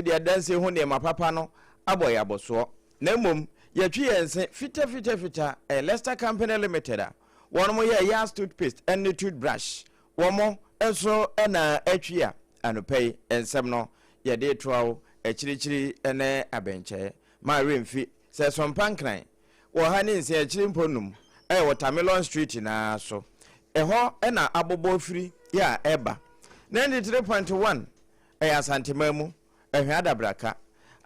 dia danse ho ne mapapa no aboy aboso na mom yatwi yense fita Leicester Company Limited a wono ye Yas toothpaste and toothbrush womo enso na atwi a anopei ensem no ye de toawo echirichiri ene abenche ma remfi se sompankran wo ha ne nse echiri mponum Watermelon Street na so eho na abobo firi ya eba 93.1 Asantemamu ehwe adabraka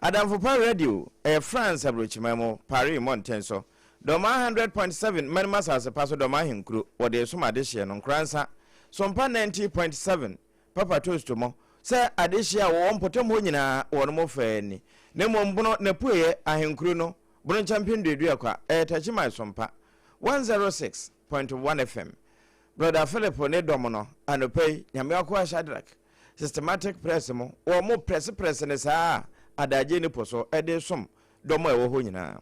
Adamfopa Radio France abrochimamo Paris Montenso Doma 100.7 Manimas as a paso Doma hinkru wode sum adehye no nkransa Sompa 90.7 Papa Toastomo se adehye wo mpotem ho nyina wono mo fani ne mombono na puye ahinkru no bono champion dedu akwa tachima Sompa 106.1 FM Brother Philip ne domono anopei nyame akwa Shadrack systematic press mo o mo press ne saa adaje ni poso ede som domo ewo ho nyina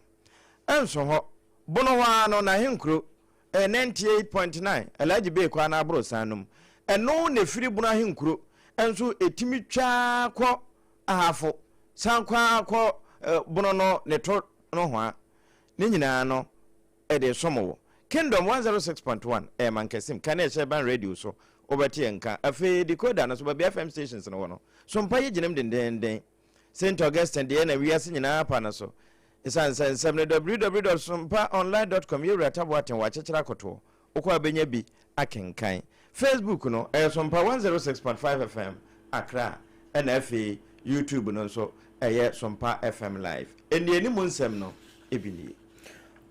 enso ho bono wa no na henkro 98.9 alaji be kwa na abro sanum eno ne firi bono henkro enso etimi twa kɔ ahafo sankwa kɔ bono no ne to no ho a ne nyina no ede somo Kingdom 106.1 mankesim kane ban radio so obeti enka afi decoder na so ba FM stations no wono so mpa ye ginem den St Augustine de na wiase nyina pa na so isan www.sompaonline.com yura tabwaten wa chechira koto okwa abenya bi akenkan Facebook no Sompa 106.5 FM Accra na afi YouTube no so Sompa FM live eni eni munsem no ebini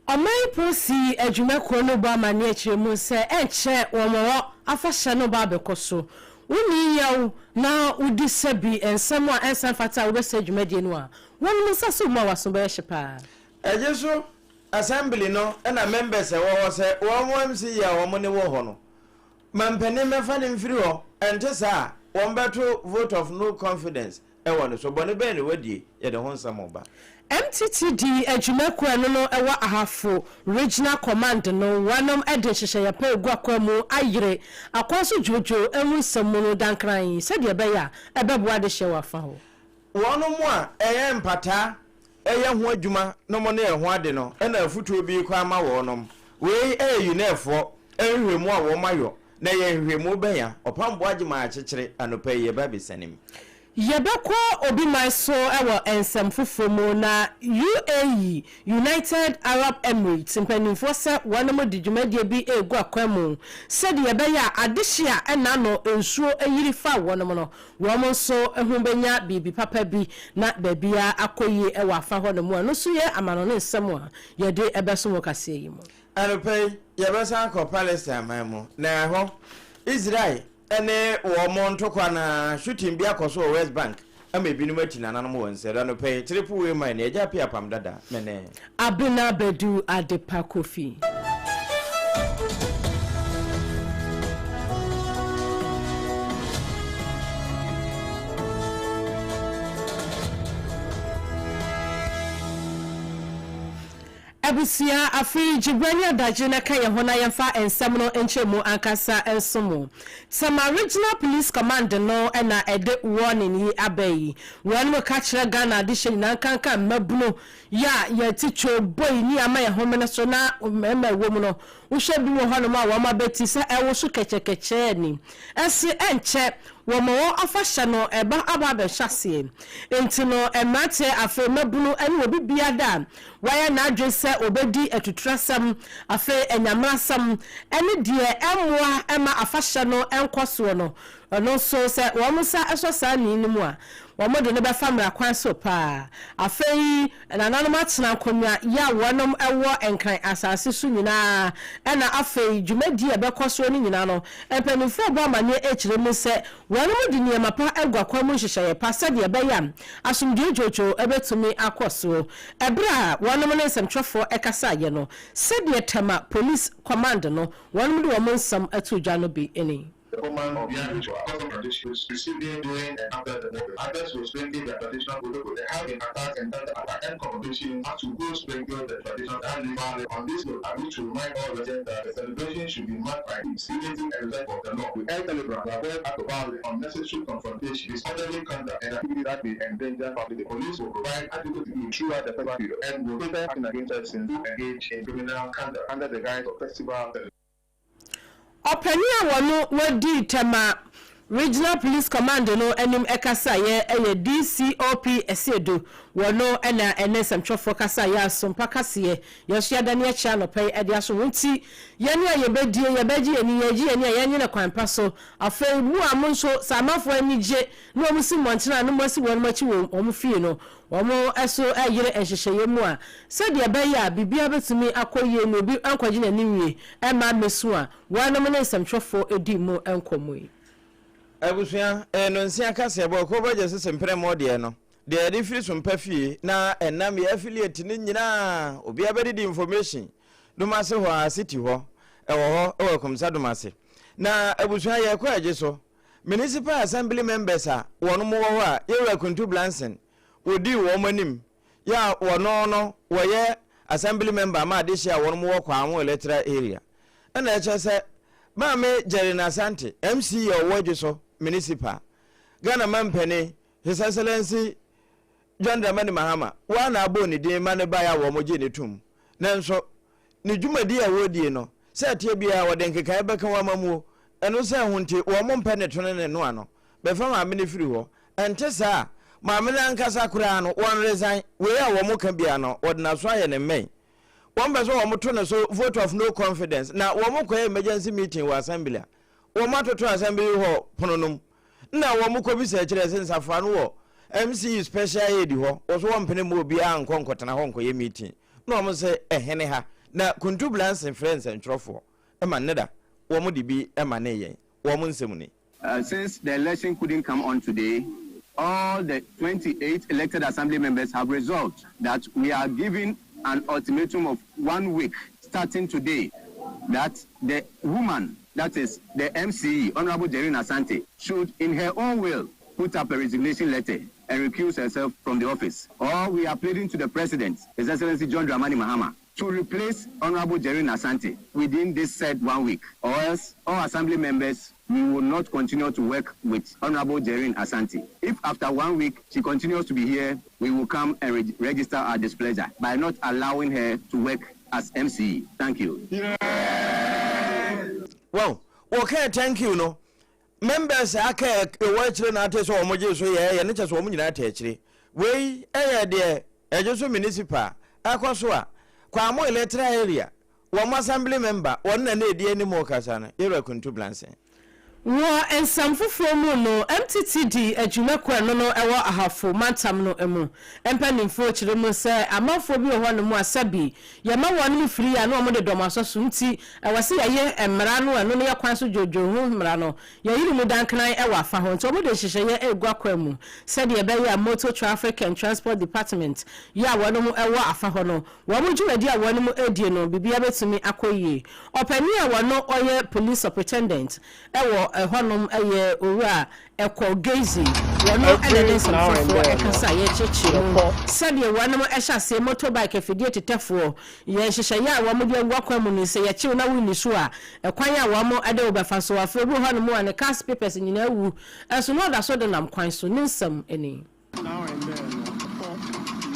Amai posi adwumako no ba mane akire mu se enche womo afahye no ba bekoso woni yaw na udi sabi ensem a ensan fata wo bese adwumade no a wonu nsaso ma waso ba hyepa ejeso assembly no na members e wo se wo MC ya wo ne wo ho no mampene mefa ne mfiri ho ente sa wo beto vote of no confidence e wo so bone be ne wadie ye de ho nsam ba MTTD adwumako no ewa ahafo regional command no wanom ede hyehye ya pa egwakwamu ayire akwaso jojo emu samuno dankran sede be ya ebeboa de hye wafa ho wonom a eye mpata eye ho adwuma no mo ne ho ade no na afutuo bi kwa ma wonom we yunefo ehwemu a wo mayo na ye hwemu be ya opambo agima akyekyere anopa ye ba besanim Yebeko obi maiso ewo ensem fufomo na UAE United Arab Emirates mpanimfo se wonom de dwumadie bi egu akwemu said yebeya adehia ena no ensuo eyiri fa wonom no womo so ehubenya bibi papa bi na babia akoyi ewo afa honom no so ye amano ne nsem a yede ebeso wokase yi mo anopei yebesa ko Palestine mamu na ho Israel ene wo monto kwa na shooting bia koso West Bank amebi no mati nana no wonse da no pay triple way man AGYA APPIAH APAM DADAA mene ABENA BADU ADEPA KWOFIE Abusia afri Jibrania dajina kaya hona yemfa ensem no enchemu ankasa ensomo Sama Regional Police Command no na ede warning yi abayi wan mo ka kire Ghana addition na kanka mabuno ya ticho boy ni ama ye homene so na mema ewo no wo hwe bi wo hono ma wo ma beti se ewo so kechekeche ni esi enche wo mo afahye no eba aba be hwase enti no emate afa mabuno ene obi biada waya na adwese obedi atutrasam afa enyamasam ene de emwa ema afahye no enkoso no no so se wo mo sa eso sa ni mu a wo mo de ne be famra kwan so pa afei nanano matena konwa ya wonom ewo enkran asase su nyina ena afei dwumadi e be koso ni nyina no empanifo bo amane ekire mu se wonom de niema pa egwakwa mu hyehyeye pa se de be ya asumdie jojo ebetumi akoso ebra wonom ne nsɛmtwɛfo ekasa ye no se de tema police command no wonom de wo nsɛm atudwa no bi eni Command behind which custom traditions receiving during and after the movement. Others will sprinkle their traditional protocol. They have been attacked and at the end competition to go sprinkle the traditional and on this note, I wish to remind all residents that the celebration should be marked by by instigating a respect of the law. We urge Telegram to avoid act of violence, unnecessary confrontation, disorderly conduct, and activity that may endanger public. The police will provide adequate aid throughout the festival period and will further action against persons who engage in criminal conduct under the guise of festival. Openia wano wadi tema Regional Police Command no enim ekasa ye DCOP esedo wono ena enesam chofo kasa ya SOMPA kase ye so yada ne cha no pay ede aso wonti ye ne yebedie yebeji eni yeji eni yenye ne kwanpa so afei mu amonso samafo anije no musi montena no mosi won machi wo omfie no womo eso ayire enhyehyeye mu a se de be ya bibia betumi akoye no bi ankwaje na niwie e ma mesu a wonom ne nsam chofo edi mu enkomoyi Abusua no nsia kase ebo ko baje sempere mo de no de de firi SOMPA fie na enam ya affiliate ni nyina obi abedi di information dumase ho city ho ewo komsa dumase na abusua ye ko aje so municipal assembly members a wono mo ho a ye kuntu blansen odi wo manim ya wono no woye assembly member ma de share wono mo kwa anwo electoral area na eche se ma me Jerina Asante MC ya woje so Municipal Ghana Mampene His Excellency John Dramani Mahama wana abo ni de mane baya wo moje ne tum nanso ne dwumadi a wodie no se tie bia wode nkeka ebeka wa mamu eno se hunte wo mo mpene to ne no ano be fa ma me ne firi ho ente sa ma me na nkasa kura no won resign we a wo mo ka bia no wode na so aye ne men won be so wo mo to ne so vote of no confidence na wo mo ko emergency meeting wa assembly wo ma to assembly ho pononum na wo mo ko bi se kire sensafa no wo MC special aid ho wo so wompene mo obi a nkonkotena ho nkoye meeting na wo se ehene ha na kuntu blance friends and trofo e man neda wo mo de bi e man yen wo mo nsem ni. Since the election couldn't come on today, all the 28 elected assembly members have resolved that we are giving an ultimatum of 1 week starting today that the woman, that is the MCE, Honorable Jerina Asante, should in her own will put up a resignation letter and recuse herself from the office. Or we are pleading to the President, His Excellency John Dramani Mahama, to replace Honorable Jerina Asante within this said 1 week. Or else all assembly members, we will not continue to work with Honorable Jerina Asante. If after 1 week she continues to be here, we will come and register our displeasure by not allowing her to work as MCE. Thank you. Yeah. Well, okay, thank you, no. Members aka ewachire na ate so omoje so ye ne che so omo nyina ate akire we de eje so municipal akoso a kwa mo electoral area wo assembly member won na na edi ani mo kasa na ira kuntu blanse wo ensamfofo mu no MTTD adwumakwa no ewo ahafo mantam no emu empanimfo kire mu se amafo bi ho no mu asabi ye ma won mu free ya no mo de domasoso nti ewase ye emra no eno ne yakwan so jojo hu mra no ye yiri mu dankran ewa afa ho nti mo de hyehye ye egwakwa mu se de be ya motor traffic and transport department ya won mu ewo afa ho no wo mu dwumadi a won mu edie no bibia betumi akoyie opani a won no oye police superintendent ewo honum eye owura eko gezi wono eleden samfo ekasa ye cheche sade wonom ehase motorbike afidie tetefo ye hyehye ya wo mo de ngwakwa mu ni se ye chew na wuni so a ekwan ya wo mo ade obefa so afa bu honum a ne cast papers nyina wu eso no da so de nam kwan so ni nsam eni now and then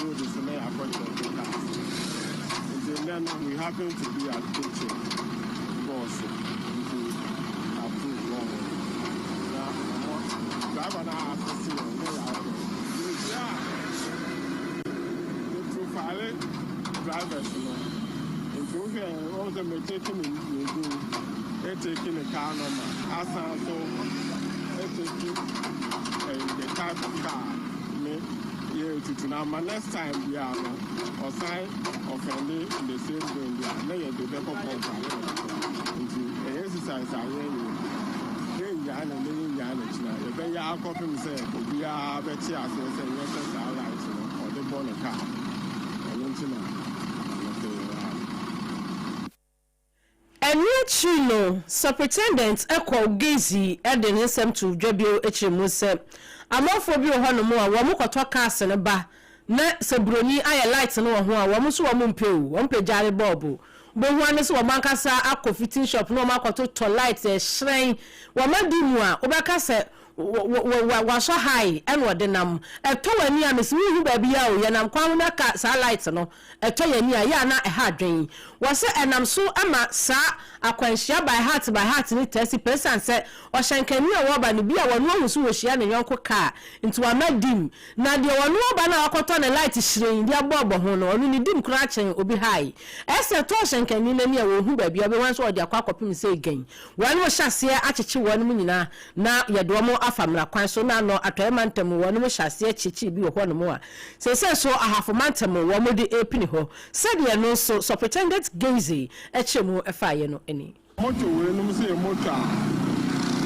you this may according to the class then we happen to be at kitchen boss drivers, if you also taking a car number, also taking the type of car. Now, my next time we are or sign offending in the same way we are laying the depo into exercise. I Yan and then Yan, the very copy say, we are better as our lives or the born car. And Chino, Superintendent Echo Gazy, Eden Insem to Jobio Echimuse. Amorphobia Honomoa, Wamuka cast and a bar. Na Sabroni, I lights and one, Wamusu Mumpeo, one pejari bobo. bohuane so womankasa akọ fitting shop no makoto to light shrine womadi mu a obeka se washo high and wadenam eto wani a mesimi hu ba bia o yenam kwan na ka sa light no eto yani a ya na ha dwen wose enam so ama sa akwanhia by heart ni 30% se o hyenkani a wo ba ne bia wono ahusu wo hia ne yonko ka nti wa madim na de wono ba na akoto ne light hyiren dia bobo ho no onu ni dim kura chen obi high ese to hyenkani na ni a wo hu ba bia be wan so ode akwa akopim se gen wono hyase acheche wono mu nyina na yedo mo afamra kwan so na no atoymantam wono mo hyase acheche bi wo ho no mo a se so ahafomantam wo mo de epini ho se de no so Superintendent Gazy echemu efaye no eni motor we no say motor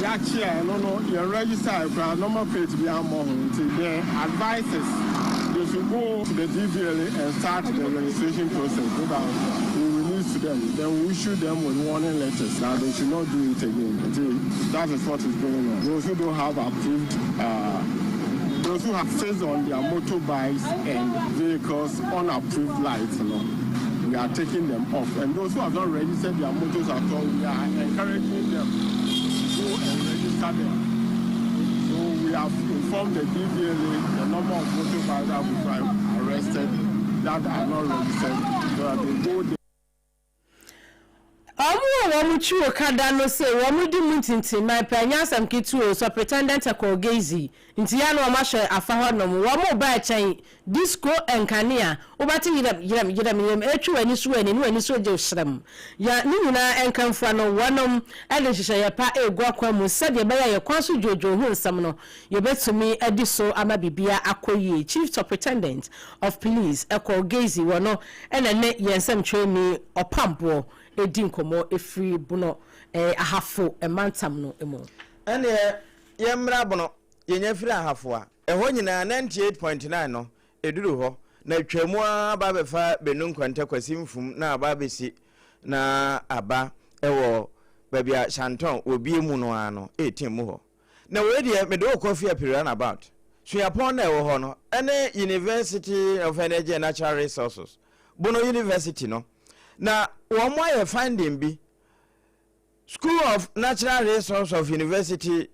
ya chair no you register for normal plate be am on the advices you should go to the DVLA and start the registration process because we release to them then we issue them with warning letters that they should not do it again. That is what is going on. Those who don't have approved those who have faced on their motorbikes and vehicles unapproved lights, we are taking them off. And those who have not registered their motors at all, we are encouraging them to go and register them. So we have informed the DVLA the number of motorbikes that we have arrested that are not registered, so that they go there. Womu chuo kada no se womu di muntinti na panya sam kitu Superintendent Gazy nti ya no mahwe afa ho no womu ba chen disco enkania obati yiram etwu ani so ani no ani so je hyrem ya ni nyina enkanfua no wonom ade hyehyɛ ya pa egwa kwa mu sade be ya kwan so jojo hu nsam no ye betumi adi so ama bibia akoyi Chief Superintendent of Police Gazy wono ena ne yensam twemi opambo edin komo efri buno ahafo emantam no emo ene yemra buno yenya firi ahafo a eho nyina 98.9 no eduru ho na twemu aba befa benun kwanta kwasimfum na aba besi na aba ewo babia Shanton obi mu no ano etimu ho na we de me do KWOFIE appear about so yapon na ewo ho no ene University of Energy and Natural Resources buno university no na one more finding be School of Natural Resources of University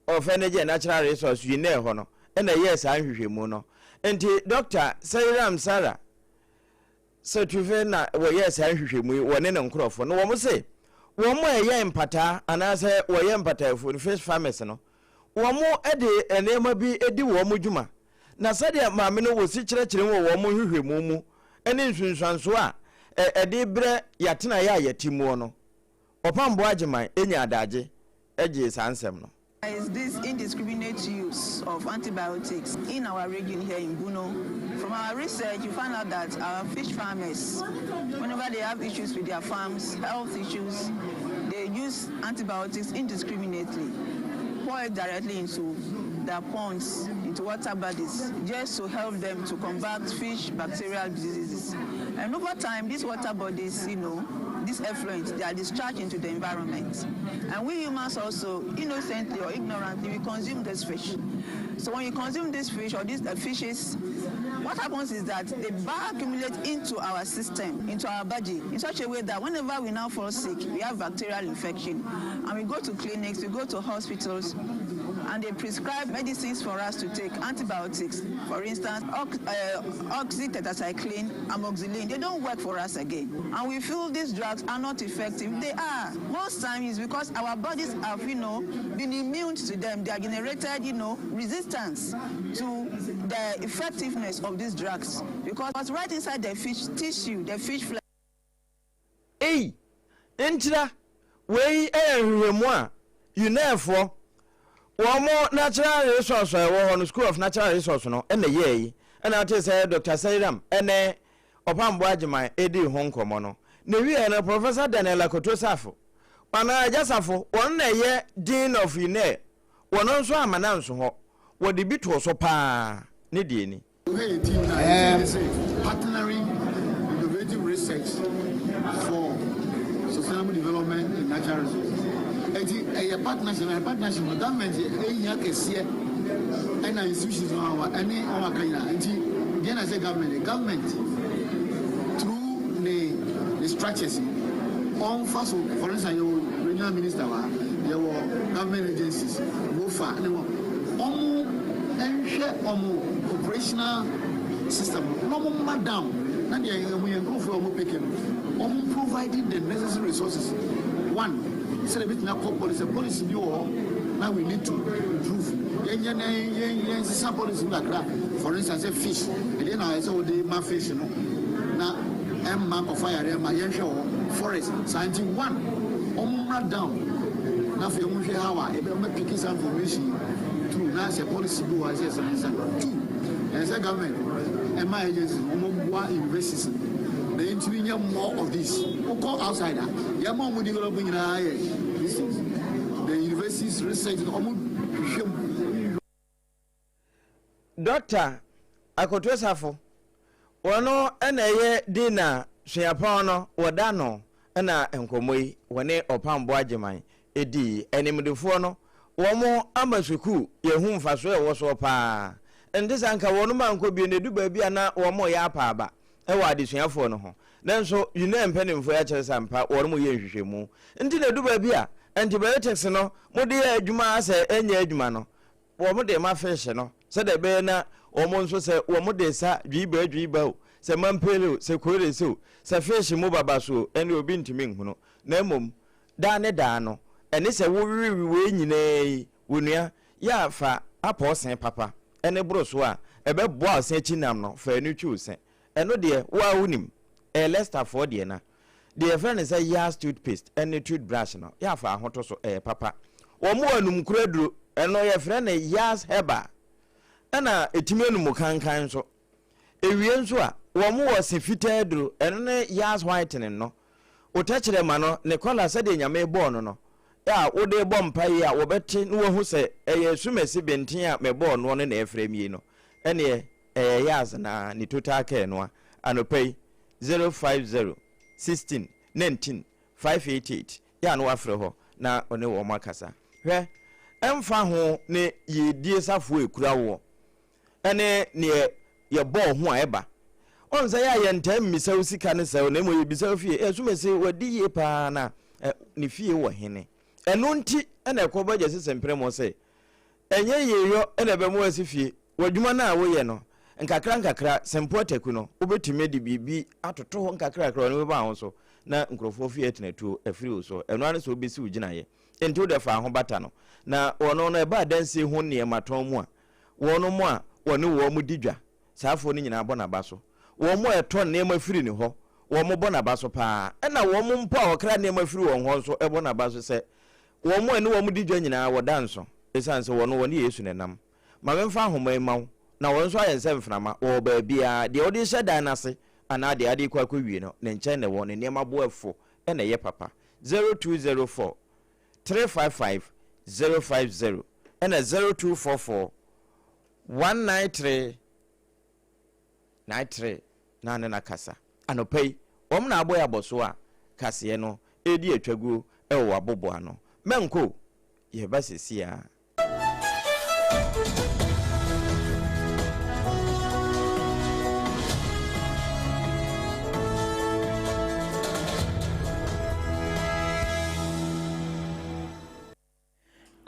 of Energy and Natural Resources you know hono and yes I hwehwemu no enti Dr. Sairam Sara certificate na wo yes I hwehwemu wone ne nkrofo no wo mo say wo mo eye empata anase wo ye empata fo the first farmers no wo mo ede enema bi edi wo mo dwuma na sade maame no wo si kyerɛkyerɛ wo mo hwehwemu mu ene nsunsuanso a edi bre yatena ya yatimu no opambo agyeman enya adaje eje sansem no. Is this indiscriminate use of antibiotics in our region here in Buno? From our research, you find out that our fish farmers, whenever they have issues with their farms, health issues, they use antibiotics indiscriminately, pour it directly into their ponds, into water bodies, just to help them to combat fish bacterial diseases. And over time, these water bodies, these effluents, they are discharged into the environment. And we humans also, innocently or ignorantly, we consume this fish. So when you consume this fish or these fishes, what happens is that they bioaccumulate into our system, into our body, in such a way that whenever we now fall sick, we have bacterial infection. And we go to clinics, we go to hospitals, and they prescribe medicines for us to take, antibiotics, for instance, oxytetracycline, amoxicillin. They don't work for us again. And we feel these drugs are not effective. They are. Most times it's because our bodies have, been immune to them. They are generated, resistance to the effectiveness of these drugs. Because right inside the fish tissue, the fish flesh. Hey, Intra, we are you never. One more natural resource on the School of Natural Resources no and the ye and I tell say Dr. Sairam and upon Wajima Edi Hong Kong no. Nevi and Professor Daniela Kotosafo. Wana Jasafo, one year Dean of Ine, one also a mananso ho. What the bit was so pa Nidini. Partnering innovative research for sustainable development in natural resources. A partnership with government, and institutions on any kind. Then I say government through the structures on first for instance your regional minister your government agencies go far operational system no madam and we improve for providing the necessary resources. One, it's a bit now policy now we need to improve. Some policy for instance, a fish. Then I saw the my fish, now mark of fire, my forest. Science one, down. Now for you, how I picking some information through now a policy go as a science. Two, as a government, and my agency, universities. The engineer more of this. Who call outsider? You are more developing these things. The universities research Doctor Akotwesafo wono ena ye dina hweapano wodano ena enkomoi wone opambo ageman edi enimdefo no womo amasuku yehu mfaso e woso pa ndisa nka wono manko bi ne du ba bi ana womo ya apa aba ewa adesuafo no ho nanso yina mpanimfo ya kyeresa sampa wono mo ye nhwehwemu ndi ne du ba bi a antibiotics no mode ya adwuma ase enya adwuma no wo mo de ma fish no se de be na wo mo nso se wo mo de sa dwiba o se mampelo se kore so se fish mo baba so ene obi ntimi nhuno na mom da ne da no ene se wo we nyina wonua ya fa aposen papa ene broso a ebe bo asen chinam no fa enu twuse eno de wa wonim Lester for de na the friend say yes toothpaste and toothbrush no ya fa ahoto so papa wo mo anum kuraduro eno ye friend yes heba na etimi anum kankan so ewie nso a wo mo wo se fitaduro eno ne yes whitening no otachire ma no ne kola se de nyame bo no ya wo de bo mpai a wo beti no wo hu se eye sumesi benten a me bo no ne efremie no ene yes na ni total care no anopai 050 16 19 588 ya no afre ho na one wo makasa hwe emfa ho ne yedie safo ekura wo ene ne ye bo ho a eba onza ya ye ntam misaw sika ne saw na mo ye bisaw fie esumese wadi ye pa na ne fie wo hene eno nti ene ekoba je sesempre mo se enye ye yo ene be mo asifie wadwuma na wo ye no nkakra sempoteku no obetime di bibi atoto ho nkakra no ba ho so na nkrofo fie tenatu afiri so eno ane so obesi ugina ye enti wo defa ho bata no na wono no eba danse ho ne maton mu a wono mu a wone wo mu didwa saafo ni nyina bona ba so wo mu eto ne mafiri ni ho wo mu bona ba so pa na wo mu mpo a okra ne mafiri wo ho so e bona ba so se wo mu ene wo mu didwa nyina wo danso esanse wono woni Yesu nenam ma memfa ahomai mawo na won so ayen semframa wo ba bia de odi hyeda na se ana de ade kwa wie no ne nchen ne won ne ma boafo ene ye papa 0204 355 050 ene 0244 193 93 nane na kasa anopai om na aboya boso a kase no edi atwagu e wo abobo ano menko ye basesia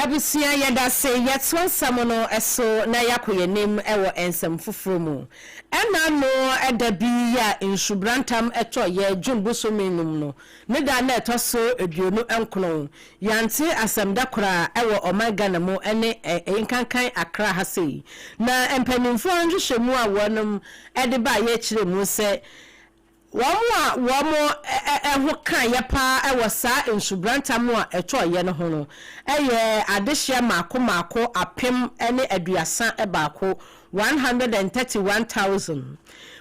abusia yada se yetso samono eso na yakoyenim ewo ensem fufromu ena no edabi ya insubrantam eto ye dwumbuso menum no ne da na eto so eduonu enkono yante asamda kora ewo omega na mo ene enkankan akra ha sei na empanimfo anhwehwemu a wonum ede ba ye kire mu se wamo eho kan ye pa ewo sa insubrantam a eto ye no ho no eye adehye mako apem ene aduasa ebaako 131,000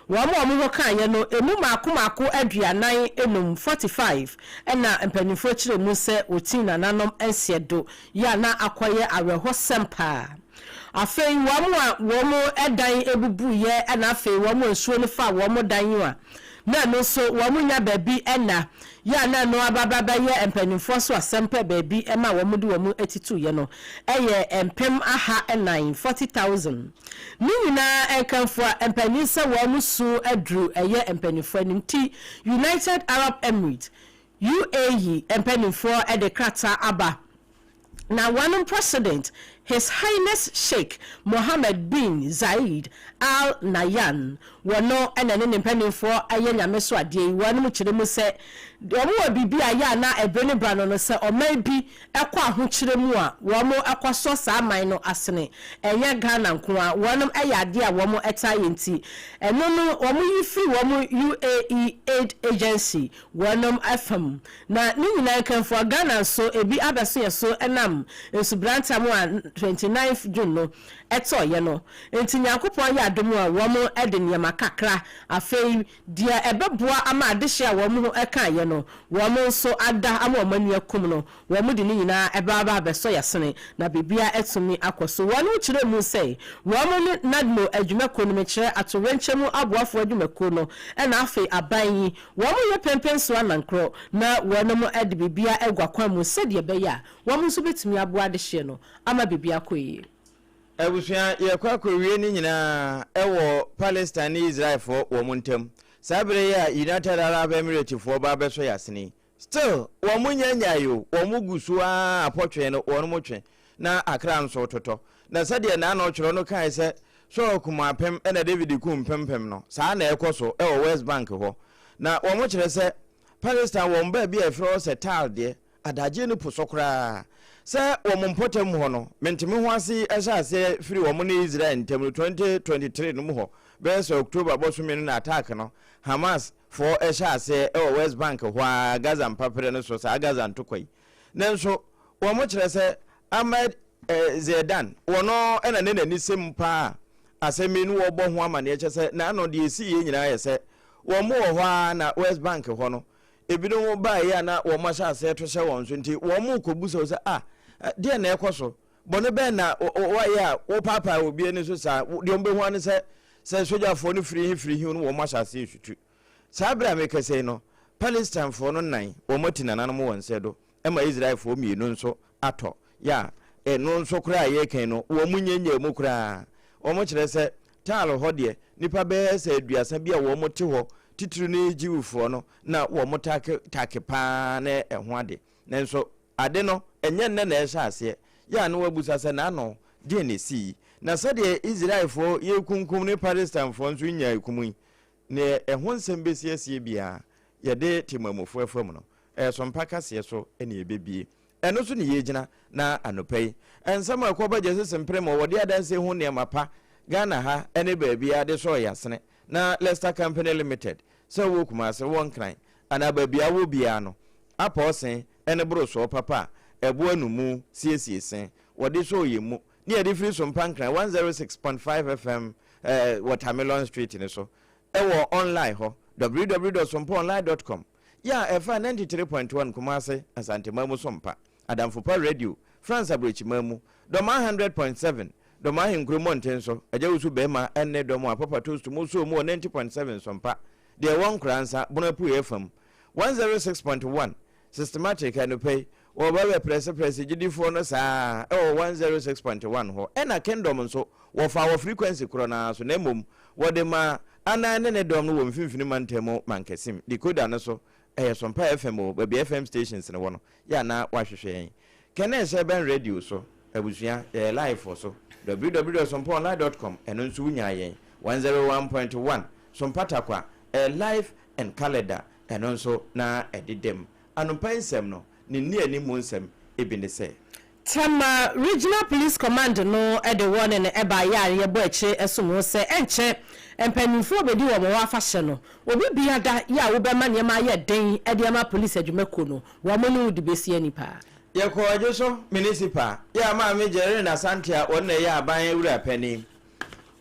wamo kan ye no emu mako aduanan enum 45 ena empanifo kire mu se otina nanom ensiedo ya na akoye aweho sempa afei wamo edan ebubu ye ena afei wamo nsuo ne fa wamo dan yo na no so wamunya baby ena ya na no ababa ye empanimfo so asempa baabi ema wo mudu wo mu etitu ye no eye empem aha 40,000 ni nyina enkanfo empanisa wo mu su adru eye empanimfo nimti United Arab Emirates UAE empanimfo ede krata aba na one president His Highness Sheikh Mohammed bin Zayed Al Nahyan wono enene nimpanimfo aye nyame so ade yi wanu mu kire mu se omo bibi aya na ebene brano no se o mai bi ekwa ahokyere mu a wo mo akwaso sa aman no asene enye Ghana nko a wonum ayade a wo mo eta yenti eno no wo mo yifi wo mo UAE Aid Agency wonum afam na ni nyina kanfo Ghana so ebi abeso yeso enam ensubranta mu a 29th June no eto ye no enti nyakopon ya adom a wo mo ede nyama kakra afei dia ebeboa ama adehye a wo mo eka ye no wo mo so ada ama omanu akum no wo mo de ni nyina ebaba abeso yesene na bibia etumi akoso wo no kire mu sei wo mo ni nadmo adwumako no mekire atorenchemu aboafo adwumako no na afei aban yi wo mo ye pempenso anankro na wo no mo ede bibia egwakwa mu sede be ya wo mo so betumi aboa adehye no ama bibia koyi Ebusia ye kwakowie ni nyina ewo Palestine Israel fo wo muntem sabre ya United Arab Emirates fo ba beso yasini still wo munyanyayo wo mugusu a apotwe no wo motwe na akra nso toto na sade na na ochiro no kan se so kuma pem na David kum pempem no sa na ekoso ewo West Bank ho na wo mo kire se Palestine wo mba bi afro se tal de adaje no posokra se wo mompotem ho no mentimi ho ase ase free wo mo na Israel ntem 2023 no ho bes October boso na attack no Hamas for ase West Bank ho Gaza mpapere no so sa Gaza ntokwai nanso wo mo kire se Ahmed Zedan wono ena ne nani sempa asemi no wo bo ho amane eche se na no de esi ye nyina ye se wo mo ho na West Bank ho no ebido ba ya na wo ma sha ase to hye won so nti wo mo kobuso se de na ekoso bone be na wa ya wo papa obi eni so sa de ombe ho an se soja fo no free no wo ma sha ase hwutu sabra me kase no Palestine fo no nan wo matina nanom won se do ema Israel fo mienu nso ato ya no nso kura ye kan no wo munyenya mu kura wo mo kire se talo ho de nipa be se aduasa bia wo mo te ho titru ne jiwufo no na wo mo take pa na eho ade nanso ade no enye nne na ehya ase ya no wabusa se na no de ne si na se de Israel fo ye kunkum ne Palestine fo nso nya ikumu ne eho nsem besiesie bia ye de timamofo afam no sompa kase so ene ebebie eno so ne yegina na anopai ensam akoba jese sempre mo wode adanse hu ne mapa Ghana ha ene baabia de so yasene na Leicester Company Limited so wo kuma se won kran ana baabia wo bia no aposen ene bro so papa ebo anumu siesiesen wode so yemu ne ade free so mpankran 106.5 FM Watermelon Street ne so ewo online ho www.somponline.com ya efa 93.1 kumase asante mamu sompa adamfopa radio France abrechi mamu doma 100.7 doma hinkrumo ntenso ajawusu bema enne doma papa toast muso mu 90.7 sompa de won kransa bonapu efam 106.1 systematic anopay wo ba press gidifo no saa 106.1 ho ena kingdom nso wo fa wo frequency krona so na mom wo de ma ana ne dom no wo mfimfini mantemo mankesim decoder no so sompa FM o baby FM stations ne wono ya na wahwehwe kene se ben radio so abusua live so www.somponline.com eno nso wunya yen 101.1 sompata kwa live and calendar eno nso na edidem anopansem no ni ani mu nsem ebine se Tama Regional Police Command no ede wone ne eba yare yebo eche esumo se enche empanimfo bedi wo mo afa hye no obi bia da ya wo be ma ne ma ye den ede ama police adwumako no wo mo no de besi anipa ye ko ajo so municipal ya ma me jere na santia wonne ya aban ewura pani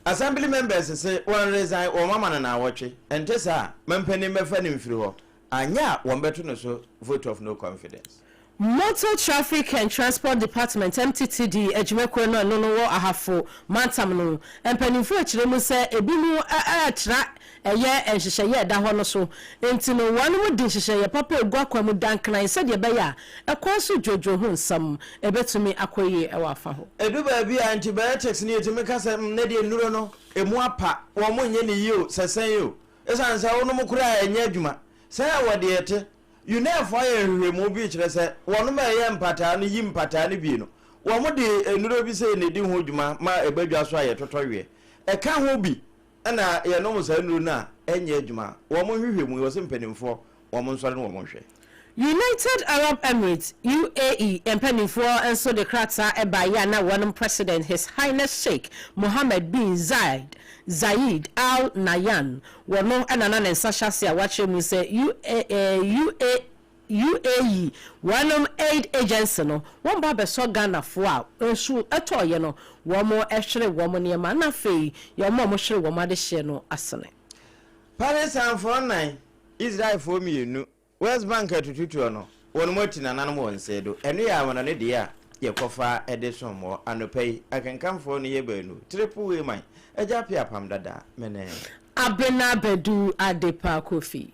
assembly members say one resign o mama na awotwe ente sa mampanim mefa ne mfiri ho anya wo beto no so vote of no confidence. Motor Traffic and Transport Department MTTD ejumeko no wo ahafo mantam no empanimfo akire mu se ebi mu achira eye enhyehyeye da ho no so enti no wanu mu di nhyehyeye papa egu akwamu dankran se de be ya ekwaso jojo ho nsam ebetumi akoye ewa afa ho edu ba bi antibiotics ni etumi kasa ne de nuro no emu apa wo mo nye ne yio sesen yo esansa wo no mu kura enye adwuma se wo de ete you know for ehwemu bi kire se wo no ma ye mpata no yi mpata no bi no wo mo de nuro bi se ne di ho adwuma ma ebadwa so aye totowe eka ho bi na ye no mo sa nuro na enye adwuma wo mo hwehwemu yo se mpanimfo wo mo nsore no wo mo hwe United Arab Emirates UAE empanifo enso de krata ebaya na one president His Highness Sheikh Mohammed bin Zayed Al Nahyan wono enana nensa hyase a wache mu se UAE one aid agency no won ba beso Ghana fo a ensu etoye no wo mo ehwere wo mo niema na fei yo mo hwere wo ma de hye no asene Paris and for 9 Israel for me West Bank atututu no won moti na nanom won sedo enu ya wona ne de a ye kofa edison mo anopai akenkamfo no ye banu triple way man AGYA APPIAH APAM DADAA mene ABENA BADU ADEPA KWOFIE